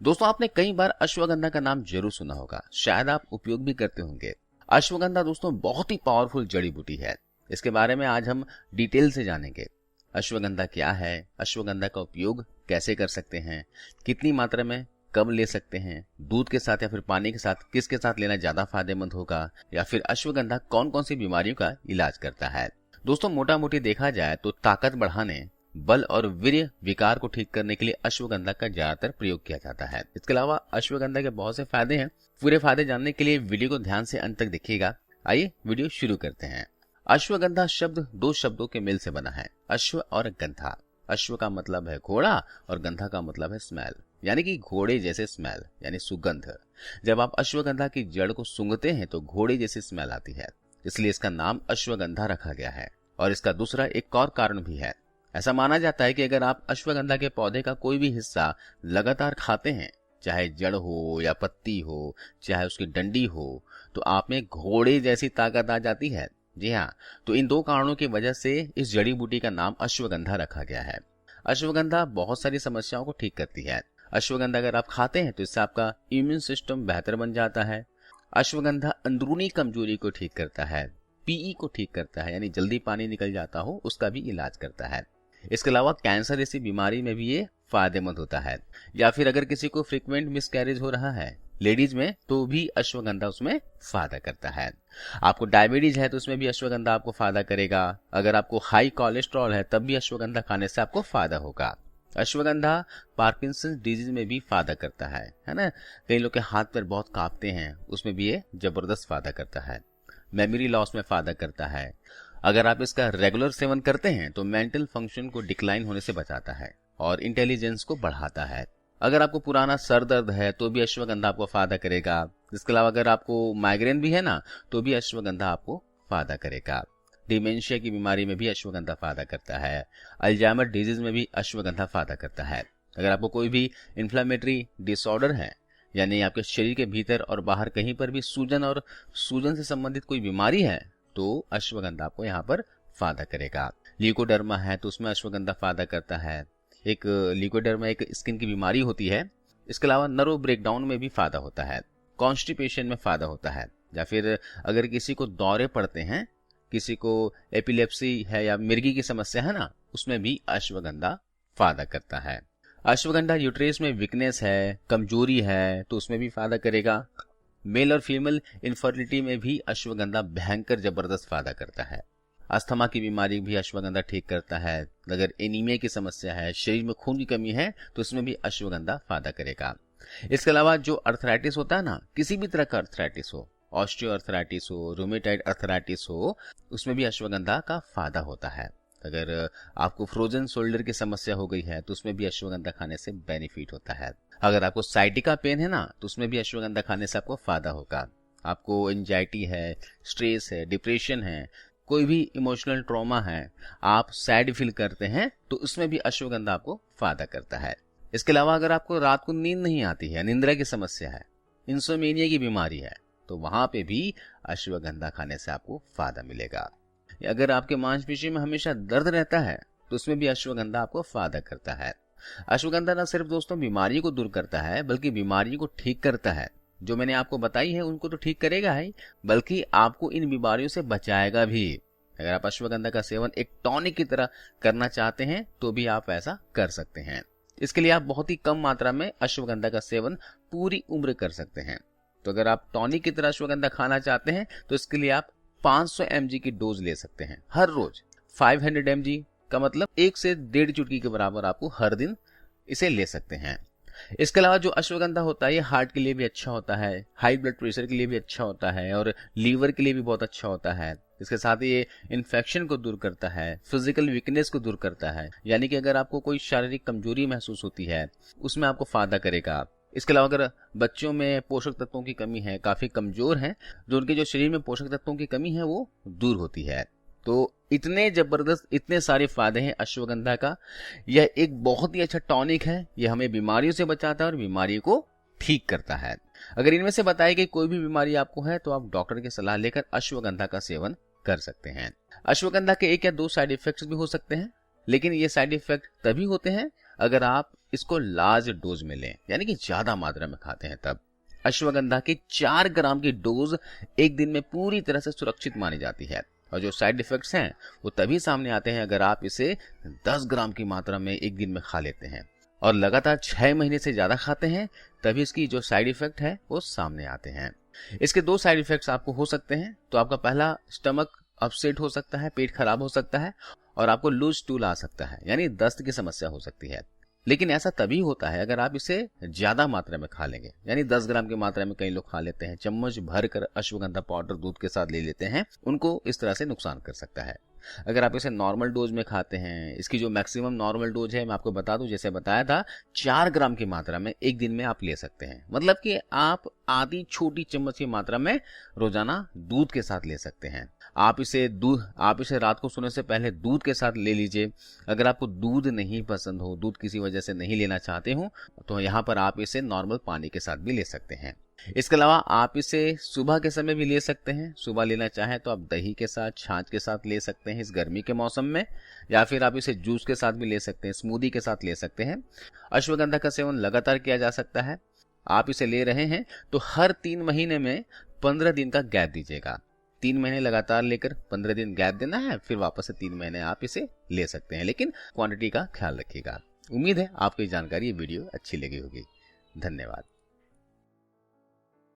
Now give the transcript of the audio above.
दोस्तों आपने कई बार अश्वगंधा का नाम जरूर सुना होगा, शायद आप उपयोग भी करते होंगे। अश्वगंधा दोस्तों बहुत ही पावरफुल जड़ी बूटी है। इसके बारे में आज हम डिटेल से जानेंगे। अश्वगंधा क्या है, अश्वगंधा का उपयोग कैसे कर सकते हैं, कितनी मात्रा में कब ले सकते हैं, दूध के साथ या फिर पानी के साथ किसके साथ लेना ज्यादा फायदेमंद होगा, या फिर अश्वगंधा कौन कौन सी बीमारियों का इलाज करता है। दोस्तों मोटा मोटी देखा जाए तो ताकत बढ़ाने, बल और वीर्य विकार को ठीक करने के लिए अश्वगंधा का ज्यादातर प्रयोग किया जाता है। इसके अलावा अश्वगंधा के बहुत से फायदे हैं। पूरे फायदे जानने के लिए वीडियो को ध्यान से अंत तक देखिएगा। आइए वीडियो शुरू करते हैं। अश्वगंधा शब्द दो शब्दों के मेल से बना है, अश्व और गंधा। अश्व का मतलब है घोड़ा और गंधा का मतलब है स्मेल, यानी कि घोड़े जैसे स्मेल यानी सुगंध। जब आप अश्वगंधा की जड़ को सूंघते हैं तो घोड़े जैसी स्मेल आती है, इसलिए इसका नाम अश्वगंधा रखा गया है। और इसका दूसरा एक और कारण भी है। ऐसा माना जाता है कि अगर आप अश्वगंधा के पौधे का कोई भी हिस्सा लगातार खाते हैं, चाहे जड़ हो या पत्ती हो, चाहे उसकी डंडी हो, तो आप में घोड़े जैसी ताकत आ जाती है। जी हाँ, तो इन दो कारणों की वजह से इस जड़ी बूटी का नाम अश्वगंधा रखा गया है। अश्वगंधा बहुत सारी समस्याओं को ठीक करती है। अश्वगंधा अगर आप खाते हैं तो इससे आपका इम्यून सिस्टम बेहतर बन जाता है। अश्वगंधा अंदरूनी कमजोरी को ठीक करता है, पीई को ठीक करता है, यानी जल्दी पानी निकल जाता हो उसका भी इलाज करता है। इसके अलावा कैंसर जैसी बीमारी में भी ये फायदेमंद होता है। या फिर अगर किसी को फ्रीक्वेंट मिसकैरेज हो रहा है लेडीज में, तो भी अश्वगंधा उसमें फायदा करता है। आपको डायबिटीज है तो उसमें भी अश्वगंधा आपको फायदा करेगा। अगर आपको हाई कोलेस्ट्रॉल है तब भी अश्वगंधा खाने से आपको फायदा होगा। अश्वगंधा पार्किंसन डिजीज में भी फायदा करता है ना। कई लोग के हाथ पैर बहुत कांपते हैं, उसमें भी ये जबरदस्त फायदा करता है। मेमोरी लॉस में फायदा करता है। अगर आप इसका रेगुलर सेवन करते हैं तो मेंटल फंक्शन को डिक्लाइन होने से बचाता है और इंटेलिजेंस को बढ़ाता है। अगर आपको पुराना सर दर्द है तो भी अश्वगंधा आपको फायदा करेगा। इसके अलावा अगर आपको माइग्रेन भी है ना, तो भी अश्वगंधा आपको फायदा करेगा। डिमेंशिया की बीमारी में भी अश्वगंधा फायदा करता है। अल्जाइमर डिजीज में भी अश्वगंधा फायदा करता है। अगर आपको कोई भी इन्फ्लेमेटरी डिसऑर्डर है, यानी आपके शरीर के भीतर और बाहर कहीं पर भी सूजन और सूजन से संबंधित कोई बीमारी है, तो अश्वगंधा आपको यहाँ पर फायदा करेगा। ल्यूकोडर्मा है तो उसमें अश्वगंधा फायदा करता है। एक ल्यूकोडर्मा एक स्किन की बीमारी होती है। इसके अलावा नर्व ब्रेकडाउन में भी फायदा होता है, कॉन्स्टिपेशन में फायदा होता है, या फिर अगर किसी को दौरे पड़ते हैं, किसी को एपिलेप्सी है या मिर्गी की समस्या है ना, उसमें भी अश्वगंधा फायदा करता है। अश्वगंधा यूट्रेस में वीकनेस है, कमजोरी है, तो उसमें भी फायदा करेगा। मेल और फीमेल इनफर्टिलिटी में भी अश्वगंधा भयंकर जबरदस्त फायदा करता है। अस्थमा की बीमारी भी अश्वगंधा ठीक करता है। अगर एनीमिया की समस्या है, शरीर में खून की कमी है, तो इसमें भी अश्वगंधा फायदा करेगा। इसके अलावा जो अर्थराइटिस होता है ना, किसी भी तरह का अर्थराइटिस हो, ऑस्टियो अर्थराइटिस हो, रूमेटाइड अर्थराइटिस हो, उसमें भी अश्वगंधा का फायदा होता है। अगर आपको फ्रोजन शोल्डर की समस्या हो गई है तो उसमें भी अश्वगंधा खाने से बेनिफिट होता है। अगर आपको साइटिका पेन है ना, तो उसमें भी अश्वगंधा खाने से आपको फायदा होगा। आपको एंजाइटी है, स्ट्रेस है, डिप्रेशन है, कोई भी इमोशनल ट्रॉमा है, आप सैड फील करते हैं, तो उसमें भी अश्वगंधा आपको फायदा करता है। इसके अलावा अगर आपको रात को नींद नहीं आती है, निंद्रा की समस्या है, इंसोमेनिया की बीमारी है, तो वहां पे भी अश्वगंधा खाने से आपको फायदा मिलेगा। अगर आपके मांसपेशी में हमेशा दर्द रहता है तो उसमें भी अश्वगंधा आपको फायदा करता है। अश्वगंधा न सिर्फ दोस्तों बीमारी को दूर करता है, बल्कि बीमारी को ठीक करता है। जो मैंने आपको बताई है उनको तो ठीक करेगा ही, बल्कि आपको इन बीमारियों से बचाएगा भी। अगर आप अश्वगंधा का सेवन एक टॉनिक की तरह करना चाहते हैं तो भी आप ऐसा कर सकते हैं। इसके लिए आप बहुत ही कम मात्रा में अश्वगंधा का सेवन पूरी उम्र कर सकते हैं। तो अगर आप टॉनिक की तरह अश्वगंधा खाना चाहते हैं तो इसके लिए आप 500 mg की डोज ले सकते हैं हर रोज। 500 mg का मतलब 1 से 1.5 चुटकी के बराबर आपको हर दिन इसे ले सकते हैं। इसके अलावा जो अश्वगंधा होता है ये हार्ट के लिए भी अच्छा होता है, हाई ब्लड प्रेशर के लिए भी अच्छा होता है और लीवर के लिए भी बहुत अच्छा होता है। इसके साथ ही ये इन्फेक्शन को दूर करता है, फिजिकल वीकनेस को दूर करता है, यानी कि अगर आपको कोई शारीरिक कमजोरी महसूस होती है उसमें आपको फायदा करेगा। इसके अलावा अगर बच्चों में पोषक तत्वों की कमी है, काफी कमजोर हैं, जो उनके जो शरीर में पोषक तत्वों की कमी है वो दूर होती है। तो इतने जबरदस्त, इतने सारे फायदे हैं अश्वगंधा का। यह एक बहुत ही अच्छा टॉनिक है। यह हमें बीमारियों से बचाता है और बीमारियों को ठीक करता है। अगर इनमें से बताई गई कोई भी बीमारी आपको है तो आप डॉक्टर की सलाह लेकर अश्वगंधा का सेवन कर सकते हैं। अश्वगंधा के 1 या 2 साइड इफेक्ट्स भी हो सकते हैं, लेकिन ये साइड इफेक्ट तभी होते हैं अगर आप इसको लार्ज डोज में लें, यानी कि ज्यादा मात्रा में खाते हैं तब। अश्वगंधा की 4 ग्राम की डोज एक दिन में पूरी तरह से सुरक्षित मानी जाती है, और जो साइड इफेक्ट्स हैं वो तभी सामने आते हैं अगर आप इसे 10 ग्राम की मात्रा में एक दिन में खा लेते हैं और लगातार 6 महीने से ज्यादा खाते हैं, तभी इसकी जो साइड इफेक्ट है वो सामने आते हैं। इसके 2 साइड इफेक्ट्स आपको हो सकते हैं। तो आपका पहला, स्टमक अपसेट हो सकता है, पेट खराब हो सकता है, और आपको लूज स्टूल आ सकता है, यानी दस्त की समस्या हो सकती है। लेकिन ऐसा तभी होता है अगर आप इसे ज्यादा मात्रा में खा लेंगे, यानी 10 ग्राम की मात्रा में कई लोग खा लेते हैं, चम्मच भर कर अश्वगंधा पाउडर दूध के साथ ले लेते हैं, उनको इस तरह से नुकसान कर सकता है। अगर आप इसे नॉर्मल डोज में खाते हैं, इसकी जो मैक्सिमम नॉर्मल डोज है मैं आपको बता दूं, जैसे बताया था 4 ग्राम की मात्रा में एक दिन में आप ले सकते हैं। मतलब कि आप आधी छोटी चम्मच की मात्रा में रोजाना दूध के साथ ले सकते हैं। आप इसे रात को सोने से पहले दूध के साथ ले लीजिए। अगर आपको दूध नहीं पसंद हो, दूध किसी वजह से नहीं लेना चाहते हो, तो यहाँ पर आप इसे नॉर्मल पानी के साथ भी ले सकते हैं। इसके अलावा आप इसे सुबह के समय भी ले सकते हैं। सुबह लेना चाहें तो आप दही के साथ, छाछ के साथ ले सकते हैं इस गर्मी के मौसम में, या फिर आप इसे जूस के साथ भी ले सकते हैं, स्मूदी के साथ ले सकते हैं। अश्वगंधा का सेवन लगातार किया जा सकता है। आप इसे ले रहे हैं तो हर 3 महीने में 15 दिन का गैप दीजिएगा। 3 महीने लगातार लेकर 15 दिन गैप देना है, फिर वापस से 3 महीने आप इसे ले सकते हैं, लेकिन क्वांटिटी का ख्याल रखिएगा। उम्मीद है आपको ये जानकारी, ये वीडियो अच्छी लगी होगी। धन्यवाद।